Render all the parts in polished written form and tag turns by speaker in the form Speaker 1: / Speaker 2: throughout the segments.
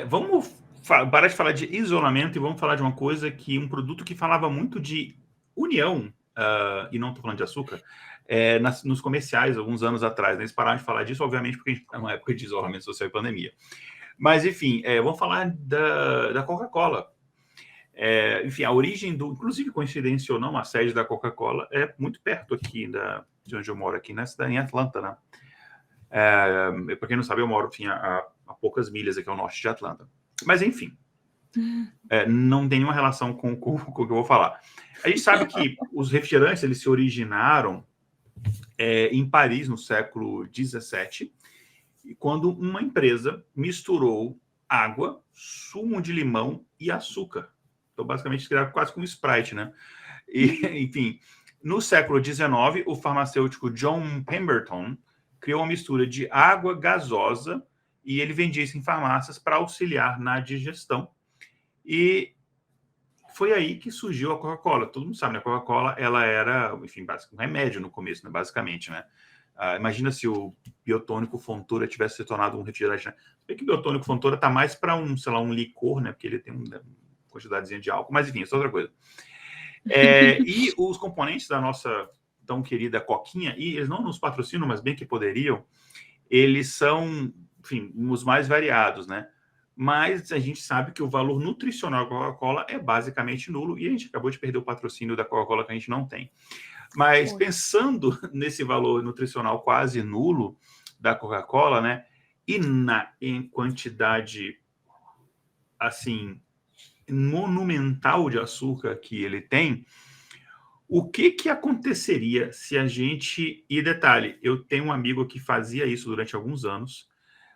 Speaker 1: Vamos parar de falar de isolamento e vamos falar de uma coisa um produto que falava muito de união, e não estou falando de açúcar, nos comerciais, alguns anos atrás. Né? Eles pararam de falar disso, obviamente, porque a gente está numa época de isolamento social e pandemia. Mas, enfim, vamos falar da Coca-Cola. Enfim, a origem inclusive, coincidência ou não, a sede da Coca-Cola é muito perto aqui de onde eu moro, aqui na cidade, em Atlanta, né? Para quem não sabe, eu moro, enfim, a poucas milhas aqui ao norte de Atlanta. Mas, enfim, não tem nenhuma relação com o que eu vou falar. A gente sabe que os refrigerantes eles se originaram em Paris no século XVII, quando uma empresa misturou água, sumo de limão e açúcar. Então, basicamente, criaram quase como Sprite, né? E, enfim, no século XIX, o farmacêutico John Pemberton criou uma mistura de água gasosa e ele vendia isso em farmácias para auxiliar na digestão. E foi aí que surgiu a Coca-Cola. Todo mundo sabe, né? A Coca-Cola, ela era, enfim, um remédio no começo, né? Basicamente, né? Imagina se o biotônico Fontoura tivesse se tornado um refrigerante, né? Porque que o biotônico Fontoura tá mais para sei lá, um licor, né? Porque ele tem uma quantidadezinha de álcool, mas enfim, isso é outra coisa. E os componentes da nossa tão querida Coquinha, e eles não nos patrocinam, mas bem que poderiam, eles são, enfim, os mais variados, né? Mas a gente sabe que o valor nutricional da Coca-Cola é basicamente nulo e a gente acabou de perder o patrocínio da Coca-Cola que a gente não tem. Mas pensando nesse valor nutricional quase nulo da Coca-Cola, né? E em quantidade, assim, monumental de açúcar que ele tem, o que aconteceria se a gente... E detalhe, eu tenho um amigo que fazia isso durante alguns anos.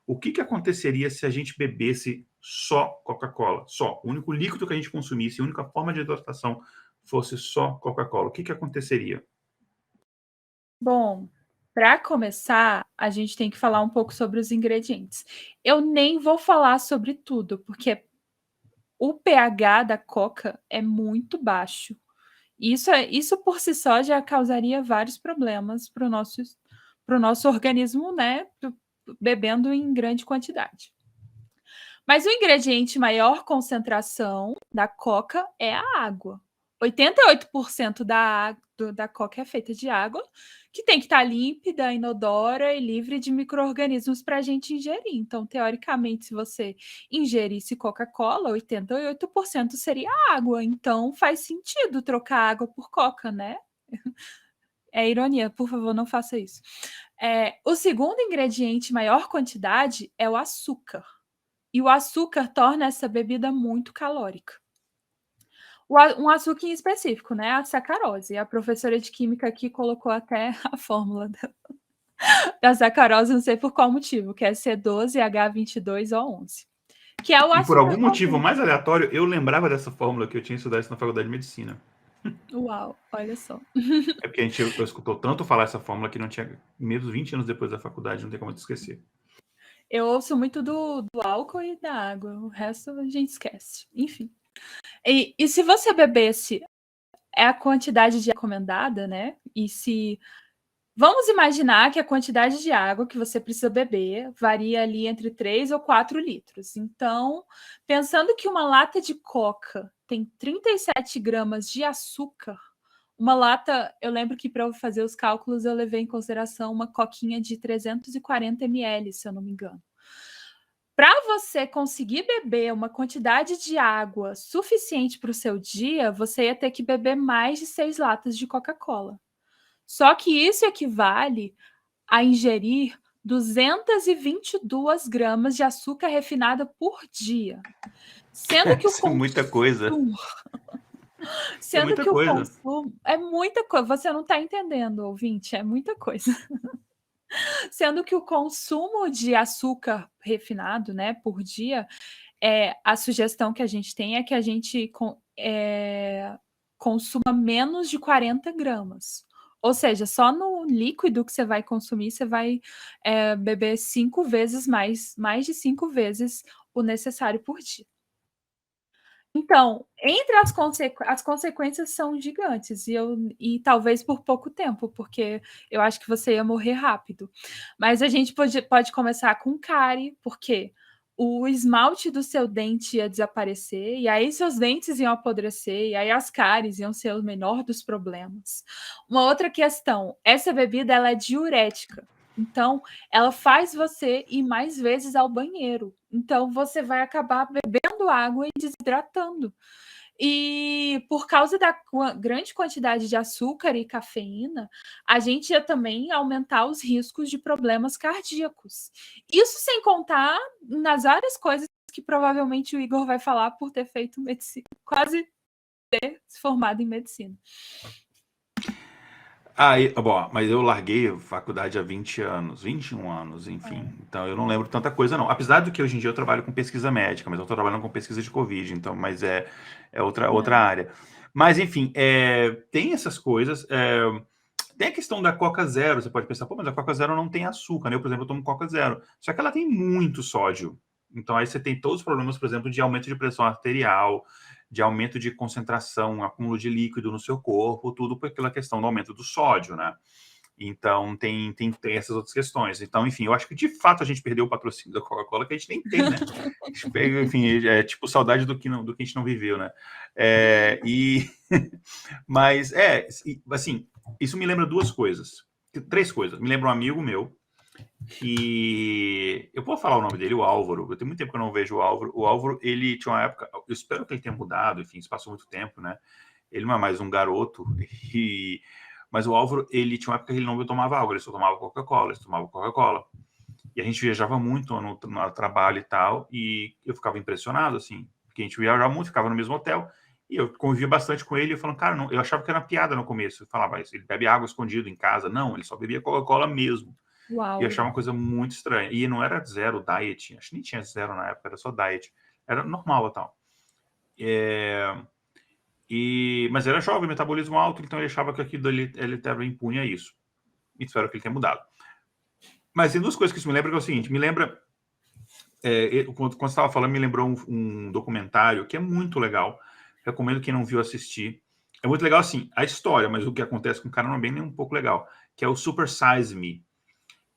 Speaker 1: O que aconteceria se a gente bebesse só Coca-Cola? Só. O único líquido que a gente consumisse, a única forma de hidratação fosse só Coca-Cola. O que aconteceria?
Speaker 2: Bom, para começar, a gente tem que falar um pouco sobre os ingredientes. Eu nem vou falar sobre tudo, porque o pH da Coca é muito baixo. Isso por si só já causaria vários problemas para o nosso organismo, né? Bebendo em grande quantidade. Mas o ingrediente maior concentração da Coca é a água. 88% da Coca é feita de água, que tem que estar límpida, inodora e livre de micro-organismos para a gente ingerir. Então, teoricamente, se você ingerisse Coca-Cola, 88% seria água. Então, faz sentido trocar água por Coca, né? É ironia, por favor, não faça isso. O segundo ingrediente, maior quantidade, é o açúcar. E o açúcar torna essa bebida muito calórica. Um açúcar em específico, né? A sacarose. A professora de química aqui colocou até a fórmula da sacarose, não sei por qual motivo, que é C12H22O11. Que é o açúcar.
Speaker 1: E por algum motivo mais aleatório, eu lembrava dessa fórmula que eu tinha estudado isso na faculdade de medicina.
Speaker 2: Uau, olha só.
Speaker 1: É porque eu escutou tanto falar essa fórmula que não tinha, mesmo 20 anos depois da faculdade, não tem como esquecer.
Speaker 2: Eu ouço muito do álcool e da água, o resto a gente esquece. Enfim. E se você bebesse a quantidade de recomendada, né? E se vamos imaginar que a quantidade de água que você precisa beber varia ali entre 3 ou 4 litros. Então, pensando que uma lata de Coca tem 37 gramas de açúcar, uma lata, eu lembro que para eu fazer os cálculos eu levei em consideração uma coquinha de 340 ml, se eu não me engano. Para você conseguir beber uma quantidade de água suficiente para o seu dia, você ia ter que beber mais de 6 latas de Coca-Cola. Só que isso equivale a ingerir 222 gramas de açúcar refinado por dia. Sendo que o
Speaker 1: Isso é muita coisa.
Speaker 2: Sendo
Speaker 1: é muita
Speaker 2: que o
Speaker 1: coisa.
Speaker 2: consumo é muita coisa. Você não está entendendo, ouvinte, é muita coisa. Sendo que o consumo de açúcar refinado, né, por dia, a sugestão que a gente tem é que a gente consuma menos de 40 gramas. Ou seja, só no líquido que você vai consumir, você vai beber 5 vezes mais de 5 vezes o necessário por dia. Então, entre as consequências são gigantes, e talvez por pouco tempo, porque eu acho que você ia morrer rápido. Mas a gente pode começar com cárie, porque o esmalte do seu dente ia desaparecer, e aí seus dentes iam apodrecer, e aí as cáries iam ser o menor dos problemas. Uma outra questão, essa bebida ela é diurética, então ela faz você ir mais vezes ao banheiro. Então você vai acabar bebendo água e desidratando. E por causa da grande quantidade de açúcar e cafeína, a gente ia também aumentar os riscos de problemas cardíacos. Isso sem contar nas várias coisas que provavelmente o Igor vai falar por ter feito medicina, quase ter se formado em medicina.
Speaker 1: Bom, mas eu larguei a faculdade há 20 anos, 21 anos, enfim. Então eu não lembro tanta coisa, não. Apesar do que hoje em dia eu trabalho com pesquisa médica, mas eu estou trabalhando com pesquisa de Covid, então, mas é outra área. Mas, enfim, tem essas coisas. Tem a questão da Coca Zero, você pode pensar, pô, mas a Coca Zero não tem açúcar, né? Eu, por exemplo, eu tomo Coca Zero. Só que ela tem muito sódio. Então aí você tem todos os problemas, por exemplo, de aumento de pressão arterial, de aumento de concentração, acúmulo de líquido no seu corpo, tudo por aquela questão do aumento do sódio, né? Então tem essas outras questões. Então, enfim, eu acho que de fato a gente perdeu o patrocínio da Coca-Cola que a gente nem tem, né? Enfim, é tipo saudade do que a gente não viveu, né? Mas assim, isso me lembra duas coisas, três coisas. Me lembra um amigo meu que eu posso falar o nome dele, o Álvaro. Eu tenho muito tempo que eu não vejo o Álvaro. O Álvaro, ele tinha uma época, eu espero que ele tenha mudado, enfim, isso passou muito tempo, né? Ele não é mais um garoto, mas o Álvaro, ele tinha uma época que ele não tomava água, ele só tomava Coca-Cola. E a gente viajava muito no trabalho e tal, e eu ficava impressionado, assim, porque a gente viajava muito, ficava no mesmo hotel, e eu convivia bastante com ele, eu falando, cara, não, eu achava que era piada no começo. Eu falava, ele bebe água escondido em casa. Não, ele só bebia Coca-Cola mesmo.
Speaker 2: Uau.
Speaker 1: E eu achava uma coisa muito estranha. E não era zero diet, acho que nem tinha zero na época, era só diet. Era normal e tal. Mas era jovem, metabolismo alto, então ele achava que aquilo ele estava impune a isso. E espero que ele tenha mudado. Mas tem duas coisas que isso me lembra, que é o seguinte, me lembra... quando você estava falando, me lembrou um documentário que é muito legal. Recomendo quem não viu assistir. É muito legal, assim, a história, mas o que acontece com o cara não é bem nem um pouco legal. Que é o Super Size Me.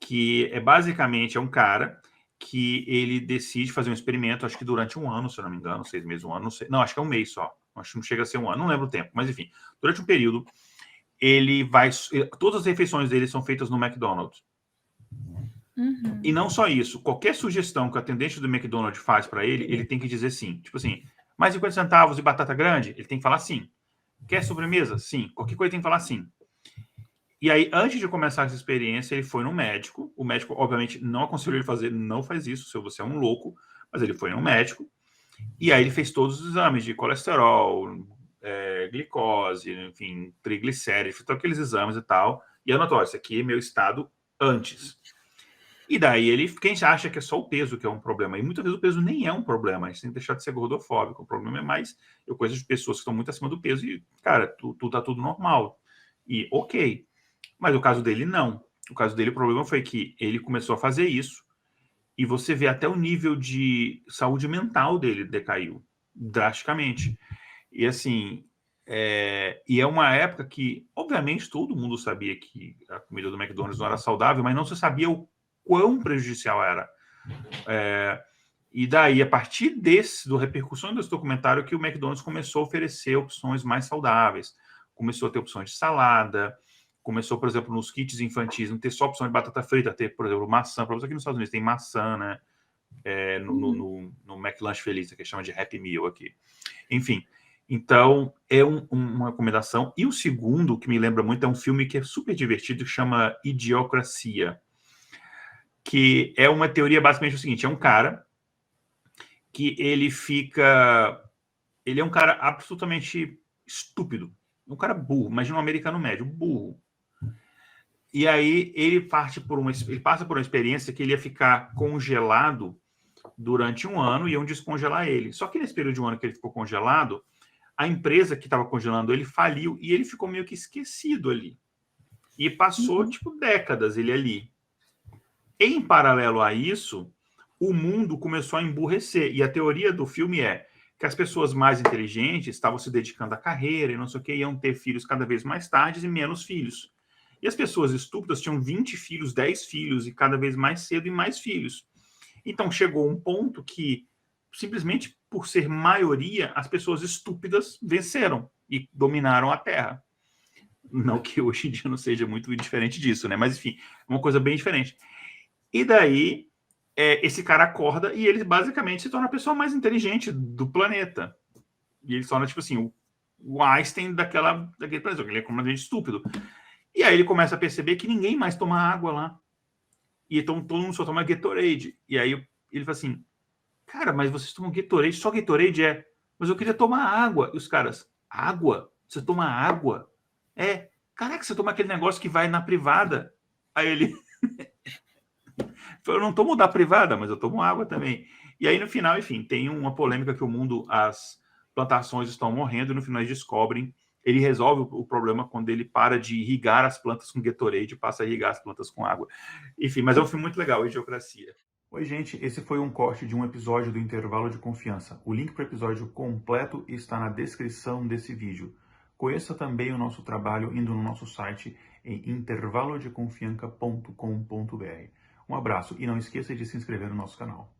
Speaker 1: Que basicamente um cara que ele decide fazer um experimento, acho que durante um ano, se eu não me engano, 6 meses, um ano, não sei. Não, acho que é um mês só. Acho que não chega a ser um ano, não lembro o tempo. Mas, enfim, durante um período, ele vai... Todas as refeições dele são feitas no McDonald's.
Speaker 2: Uhum.
Speaker 1: E não só isso, qualquer sugestão que o atendente do McDonald's faz para ele tem que dizer sim. Tipo assim, mais 50 centavos e batata grande? Ele tem que falar sim. Quer sobremesa? Sim. Qualquer coisa tem que falar sim. E aí, antes de começar essa experiência, ele foi no médico. O médico, obviamente, não aconselhou ele fazer, não faz isso, se você é um louco. Mas ele foi no médico. E aí ele fez todos os exames de colesterol, glicose, enfim, triglicérides, todos aqueles exames e tal. E anotou, esse aqui é meu estado antes. E daí quem acha que é só o peso que é um problema, e muitas vezes o peso nem é um problema, a gente tem que deixar de ser gordofóbico, o problema é mais, eu conheço pessoas que estão muito acima do peso e, cara, tá tudo normal, e ok, mas o caso dele não, o caso dele, o problema foi que ele começou a fazer isso, e você vê até o nível de saúde mental dele decaiu drasticamente, e assim, e é uma época que, obviamente, todo mundo sabia que a comida do McDonald's não era saudável, mas não se sabia o quão prejudicial era. E daí, a partir do repercussão desse documentário, que o McDonald's começou a oferecer opções mais saudáveis. Começou a ter opções de salada, começou, por exemplo, nos kits infantis, não ter só opção de batata frita, ter, por exemplo, maçã. Para você aqui nos Estados Unidos tem maçã, né? No McLanche Feliz, que chama de Happy Meal aqui. Enfim, então é uma recomendação. E o segundo, que me lembra muito, é um filme que é super divertido, que chama Idiocracia, que é uma teoria basicamente o seguinte, é um cara que ele é um cara absolutamente estúpido, um cara burro, imagina um americano médio, burro. E aí ele passa por uma experiência que ele ia ficar congelado durante um ano e iam descongelar ele. Só que nesse período de um ano que ele ficou congelado, a empresa que estava congelando ele faliu e ele ficou meio que esquecido ali. E passou, tipo, décadas ele ali. Em paralelo a isso, o mundo começou a emburrecer. E a teoria do filme é que as pessoas mais inteligentes estavam se dedicando à carreira e não sei o que, iam ter filhos cada vez mais tarde e menos filhos. E as pessoas estúpidas tinham 20 filhos, 10 filhos, e cada vez mais cedo e mais filhos. Então chegou um ponto que, simplesmente por ser maioria, as pessoas estúpidas venceram e dominaram a Terra. Não que hoje em dia não seja muito diferente disso, né? Mas enfim, uma coisa bem diferente. E daí, esse cara acorda e ele basicamente se torna a pessoa mais inteligente do planeta. E ele se torna, tipo assim, o Einstein daquele planeta. Ele é completamente estúpido. E aí ele começa a perceber que ninguém mais toma água lá. E então todo mundo só toma Gatorade. E aí ele fala assim, cara, mas vocês tomam Gatorade? Só Gatorade é? Mas eu queria tomar água. E os caras, água? Você toma água? Caraca, você toma aquele negócio que vai na privada. Aí ele, eu não tomo da privada, mas eu tomo água também. E aí no final, enfim, tem uma polêmica que o mundo, as plantações estão morrendo, e no final eles descobrem, ele resolve o problema quando ele para de irrigar as plantas com Gatorade e passa a irrigar as plantas com água. Enfim, mas é um filme muito legal, Idiocracia. Oi, gente, esse foi um corte de um episódio do Intervalo de Confiança. O link para o episódio completo está na descrição desse vídeo. Conheça também o nosso trabalho indo no nosso site em intervalodeconfianca.com.br. Um abraço e não esqueça de se inscrever no nosso canal.